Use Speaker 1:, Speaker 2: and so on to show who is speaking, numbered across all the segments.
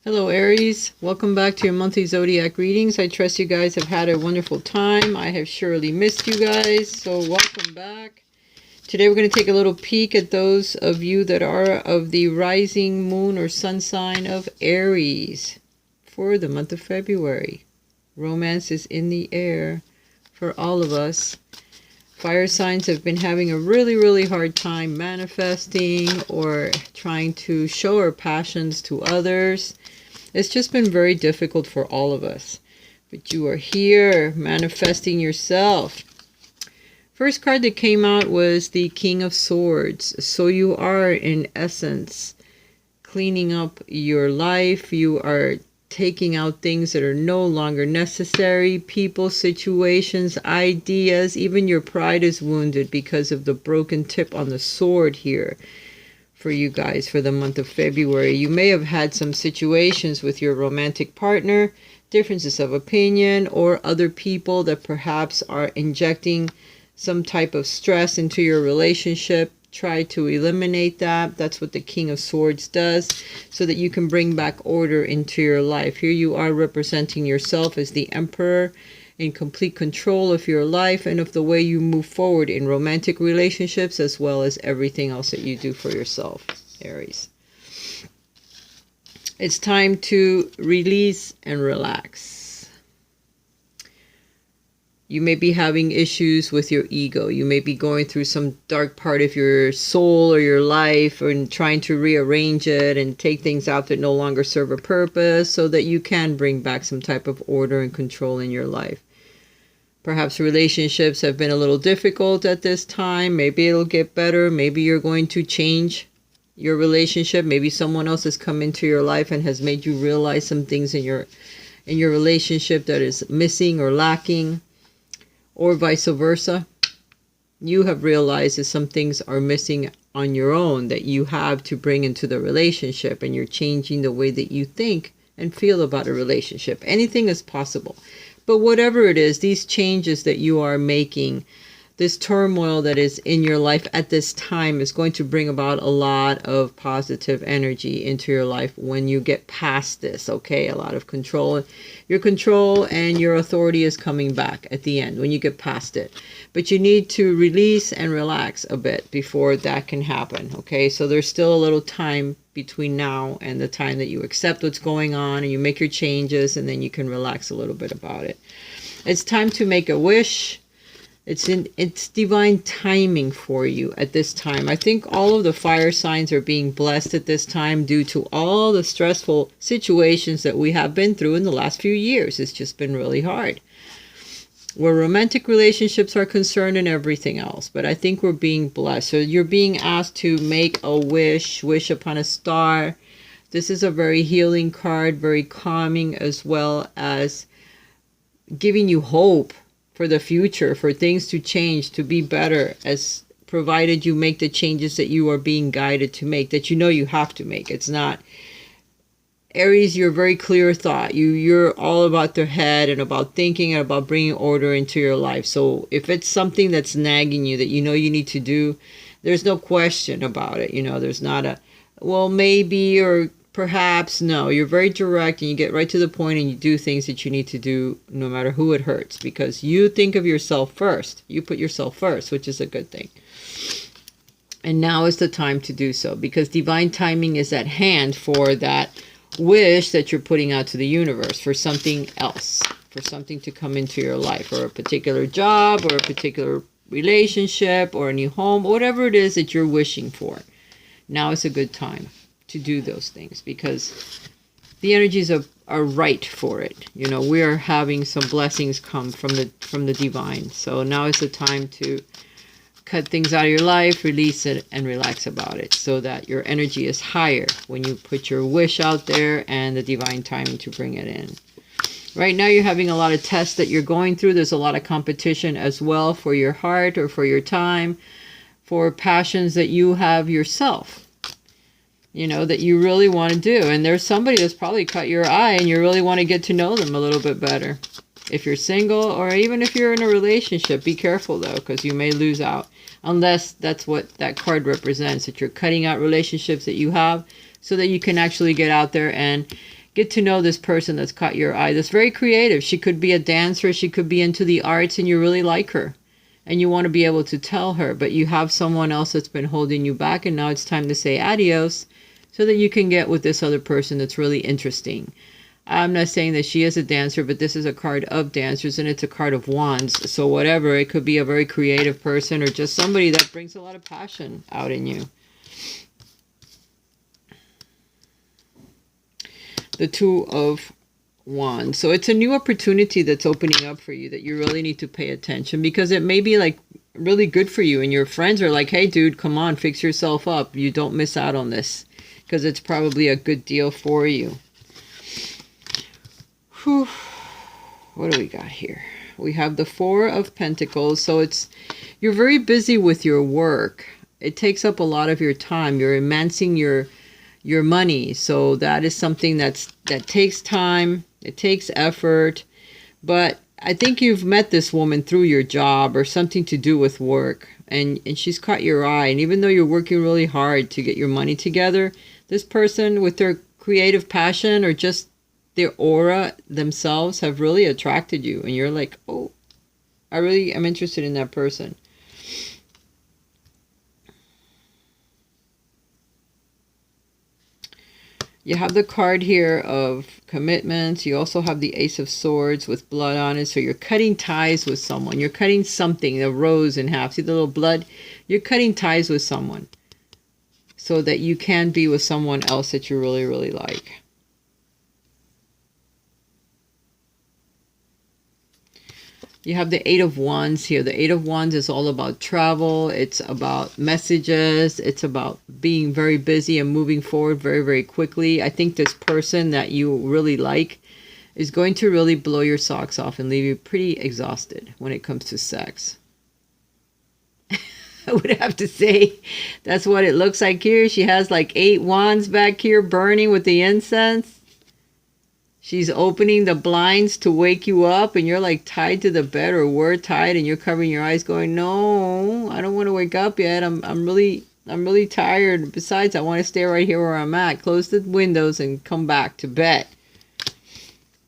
Speaker 1: Hello Aries, welcome back to your monthly zodiac readings. I trust you guys have had a wonderful time. I have surely missed you guys, so welcome back. Today we're going to take a little peek at those of you that are of the rising moon or sun sign of Aries for the month of February. Romance is in the air for all of us. Fire signs have been having a really hard time manifesting or trying to show our passions to others. It's just been very difficult for all of us. But you are here manifesting yourself. First card that came out was the King of Swords. So you are, in essence, cleaning up your life. You are taking out things that are no longer necessary, people, situations, ideas. Even your pride is wounded because of the broken tip on the sword here for you guys for the month of February. You may have had some situations with your romantic partner, differences of opinion, or other people that perhaps are injecting some type of stress into your relationship. Try to eliminate that. That's what the King of Swords does, so that you can bring back order into your life. Here you are representing yourself as the Emperor, in complete control of your life and of the way you move forward in romantic relationships, as well as everything else that you do for yourself, Aries. It's time to release and relax. You may be having issues with your ego. You may be going through some dark part of your soul or your life and trying to rearrange it and take things out that no longer serve a purpose so that you can bring back some type of order and control in your life. Perhaps relationships have been a little difficult at this time. Maybe it'll get better. Maybe you're going to change your relationship. Maybe someone else has come into your life and has made you realize some things in your relationship that is missing or lacking. Or vice versa. You have realized that some things are missing on your own that you have to bring into the relationship, and you're changing the way that you think and feel about a relationship. Anything is possible. But whatever it is, these changes that you are making, this turmoil that is in your life at this time is going to bring about a lot of positive energy into your life when you get past this, okay? A lot of control. Your control and your authority is coming back at the end when you get past it. But you need to release and relax a bit before that can happen, okay? So there's still a little time between now and the time that you accept what's going on and you make your changes, and then you can relax a little bit about it. It's time to make a wish. It's divine timing for you at this time. I think all of the fire signs are being blessed at this time due to all the stressful situations that we have been through in the last few years. It's just been really hard. Where romantic relationships are concerned and everything else. But I think we're being blessed. So you're being asked to make a wish upon a star. This is a very healing card, very calming, as well as giving you hope for the future, for things to change, to be better, as provided you make the changes that you are being guided to make, that you know you have to make. It's not, Aries, you're very clear thought. You're all about the head and about thinking and about bringing order into your life. So if it's something that's nagging you that you know you need to do, there's no question about it. You know, there's not a, well, maybe, or perhaps. No, you're very direct and you get right to the point and you do things that you need to do no matter who it hurts, because you think of yourself first. You put yourself first, which is a good thing. And now is the time to do so, because divine timing is at hand for that wish that you're putting out to the universe, for something else, for something to come into your life, or a particular job, or a particular relationship, or a new home, whatever it is that you're wishing for. Now is a good time to do those things, because the energies are right for it. You know, we are having some blessings come from the divine. So now is the time to cut things out of your life, release it, and relax about it, so that your energy is higher when you put your wish out there and the divine timing to bring it in. Right now you're having a lot of tests that you're going through. There's a lot of competition as well for your heart or for your time, for passions that you have yourself, you know, that you really want to do. And there's somebody that's probably caught your eye and you really want to get to know them a little bit better. If you're single, or even if you're in a relationship, be careful though, because you may lose out. Unless that's what that card represents, that you're cutting out relationships that you have so that you can actually get out there and get to know this person that's caught your eye, that's very creative. She could be a dancer, she could be into the arts, and you really like her. And you want to be able to tell her, but you have someone else that's been holding you back, and now it's time to say adios so that you can get with this other person that's really interesting. I'm not saying that she is a dancer, but this is a card of dancers, and it's a card of wands. So whatever, it could be a very creative person or just somebody that brings a lot of passion out in you. The Two of Wands. So it's a new opportunity that's opening up for you that you really need to pay attention, because it may be like really good for you, and your friends are like, hey dude, come on, fix yourself up. You don't miss out on this, because it's probably a good deal for you. Whew. What do we got here? We have the Four of Pentacles. So you're very busy with your work. It takes up a lot of your time. You're amassing your money. So that is something that takes time. It takes effort. But I think you've met this woman through your job or something to do with work. And she's caught your eye. And even though you're working really hard to get your money together, this person with their creative passion or just their aura themselves have really attracted you. And you're like, oh, I really am interested in that person. You have the card here of commitments. You also have the Ace of Swords with blood on it. So you're cutting ties with someone. You're cutting something, the rose in half. See the little blood? You're cutting ties with someone so that you can be with someone else that you really, really like. You have the Eight of Wands here. The Eight of Wands is all about travel. It's about messages. It's about being very busy and moving forward very, very quickly. I think this person that you really like is going to really blow your socks off and leave you pretty exhausted when it comes to sex. I would have to say that's what it looks like here. She has like 8 wands back here burning with the incense. She's opening the blinds to wake you up, and you're like tied to the bed, or we're tied, and you're covering your eyes going, no, I don't want to wake up yet. I'm really tired. Besides, I want to stay right here where I'm at. Close the windows and come back to bed,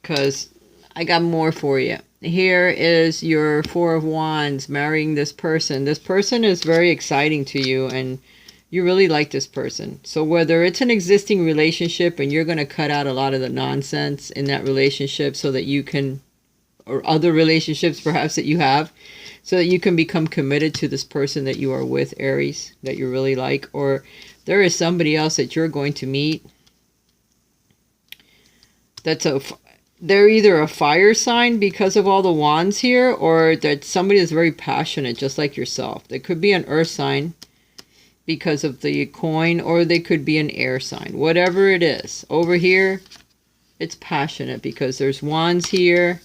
Speaker 1: because I got more for you. Here is your Four of Wands, marrying this person. This person is very exciting to you, and you really like this person. So whether it's an existing relationship and you're going to cut out a lot of the nonsense in that relationship so that you can, or other relationships perhaps that you have, so that you can become committed to this person that you are with, Aries, that you really like, or there is somebody else that you're going to meet they're either a fire sign because of all the wands here, or that somebody is very passionate just like yourself. They could be an earth sign because of the coin, or they could be an air sign. Whatever it is. Over here, it's passionate because there's wands here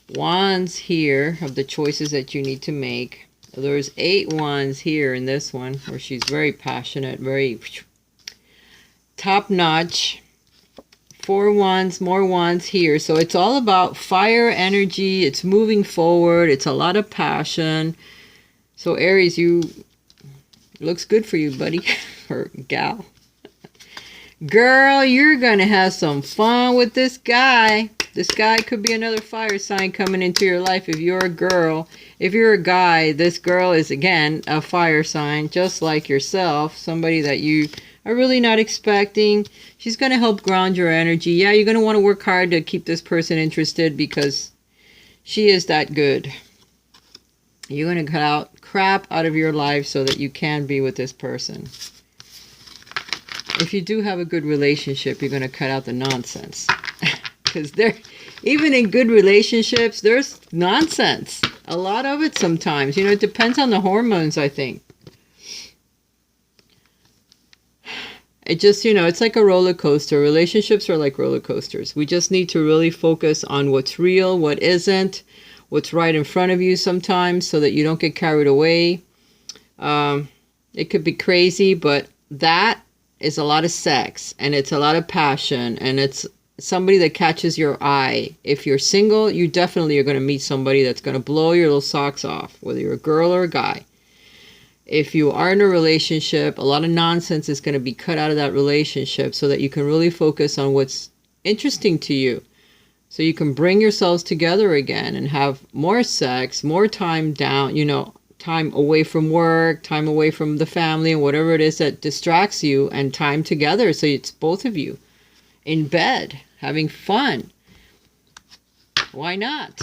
Speaker 1: of the choices that you need to make. There's 8 wands here in this one where she's very passionate, very top notch. 4 wands, more wands here. So it's all about fire energy. It's moving forward. It's a lot of passion. So Aries, looks good for you, buddy, or gal. Girl, you're going to have some fun with this guy. This guy could be another fire sign coming into your life if you're a girl. If you're a guy, this girl is, again, a fire sign, just like yourself. Somebody that you are really not expecting. She's going to help ground your energy. Yeah, you're going to want to work hard to keep this person interested because she is that good. You're going to cut out crap out of your life so that you can be with this person. If you do have a good relationship, you're going to cut out the nonsense. Because even in good relationships, there's nonsense. A lot of it sometimes. You know, it depends on the hormones, I think. It just, you know, it's like a roller coaster. Relationships are like roller coasters. We just need to really focus on what's real, what isn't, what's right in front of you sometimes so that you don't get carried away. It could be crazy, but that is a lot of sex, and it's a lot of passion, and it's somebody that catches your eye. If you're single, you definitely are going to meet somebody that's going to blow your little socks off, whether you're a girl or a guy. If you are in a relationship, a lot of nonsense is going to be cut out of that relationship so that you can really focus on what's interesting to you. So you can bring yourselves together again and have more sex, more time down, time away from work, time away from the family and whatever it is that distracts you, and time together. So it's both of you in bed having fun. Why not?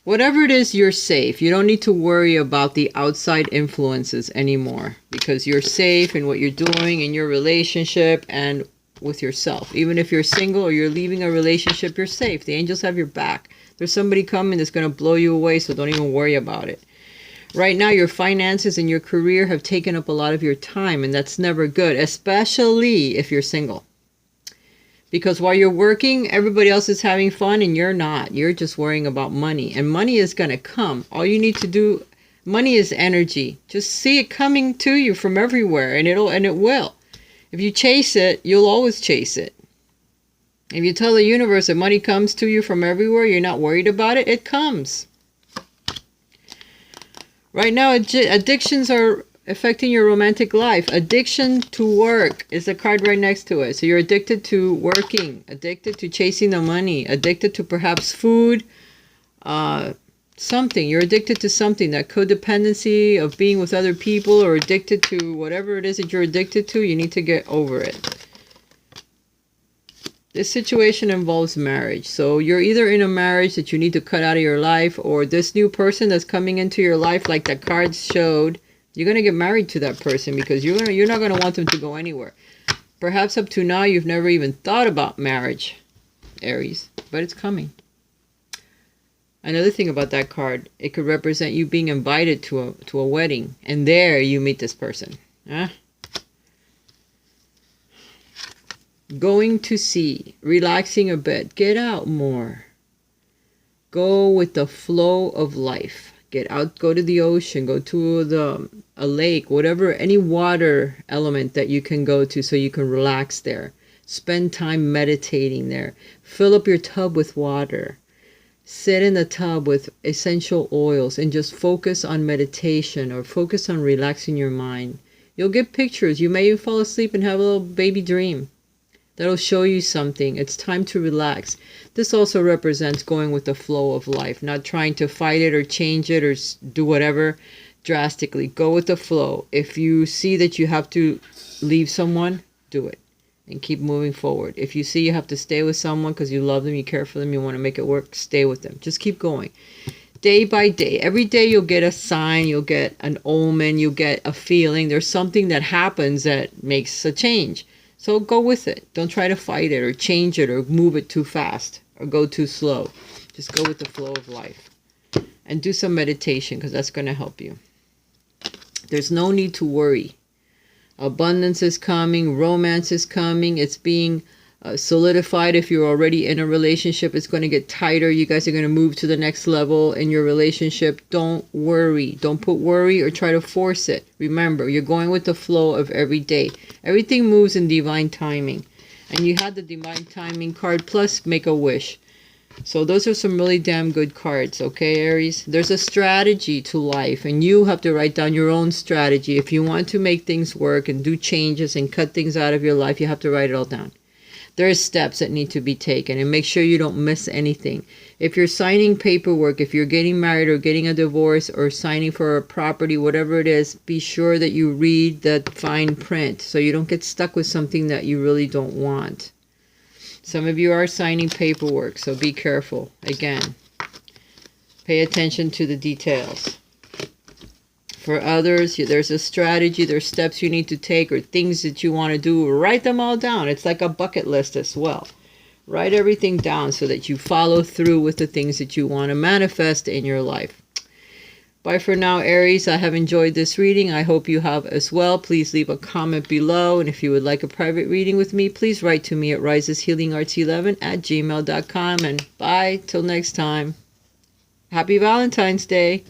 Speaker 1: Whatever it is, you're safe. You don't need to worry about the outside influences anymore, because you're safe in what you're doing in your relationship and with yourself. Even if you're single or you're leaving a relationship, you're safe. The angels have your back. There's somebody coming that's going to blow you away, so don't even worry about it. Right now, your finances and your career have taken up a lot of your time, and that's never good, especially if you're single. Because while you're working, everybody else is having fun and you're not. You're just worrying about money. And money is going to come. All you need to do, money is energy. Just see it coming to you from everywhere, and it will. If you chase it, you'll always chase it. If you tell the universe that money comes to you from everywhere, you're not worried about it, it comes. Right now, addictions are affecting your romantic life. Addiction to work is a card right next to it. So you're addicted to working, addicted to chasing the money, addicted to perhaps food, something. You're addicted to something, that codependency of being with other people, or addicted to whatever it is that you're addicted to. You need to get over it. This situation involves marriage. So you're either in a marriage that you need to cut out of your life, or this new person that's coming into your life, like the cards showed, you're going to get married to that person, because you're not going to want them to go anywhere. Perhaps up to now you've never even thought about marriage, Aries, but it's coming. Another thing about that card, it could represent you being invited to a wedding, and there you meet this person. Going to sea, relaxing a bit, get out more. Go with the flow of life. Get out, go to the ocean, go to a lake, whatever, any water element that you can go to so you can relax there. Spend time meditating there. Fill up your tub with water. Sit in the tub with essential oils and just focus on meditation, or focus on relaxing your mind. You'll get pictures. You may even fall asleep and have a little baby dream. That'll show you something. It's time to relax. This also represents going with the flow of life, not trying to fight it or change it or do whatever drastically. Go with the flow. If you see that you have to leave someone, do it and keep moving forward. If you see you have to stay with someone because you love them, you care for them, you want to make it work, stay with them. Just keep going. Day by day. Every day you'll get a sign, you'll get an omen, you'll get a feeling. There's something that happens that makes a change. So go with it. Don't try to fight it or change it or move it too fast or go too slow. Just go with the flow of life. And do some meditation, because that's going to help you. There's no need to worry. Abundance is coming. Romance is coming. It's being solidified. If you're already in a relationship, it's going to get tighter. You guys are going to move to the next level in your relationship. Don't worry. Don't put worry or try to force it. Remember, you're going with the flow of every day. Everything moves in divine timing. And you had the divine timing card plus make a wish. So those are some really damn good cards, okay, Aries? There's a strategy to life, and you have to write down your own strategy. If you want to make things work and do changes and cut things out of your life, you have to write it all down. There are steps that need to be taken, and make sure you don't miss anything. If you're signing paperwork, if you're getting married or getting a divorce or signing for a property, whatever it is, be sure that you read the fine print so you don't get stuck with something that you really don't want. Some of you are signing paperwork, so be careful. Again, pay attention to the details. For others, there's a strategy, there's steps you need to take or things that you want to do. Write them all down. It's like a bucket list as well. Write everything down so that you follow through with the things that you want to manifest in your life. Bye for now, Aries. I have enjoyed this reading. I hope you have as well. Please leave a comment below. And if you would like a private reading with me, please write to me at riseshealingarts11@gmail.com. And bye till next time. Happy Valentine's Day.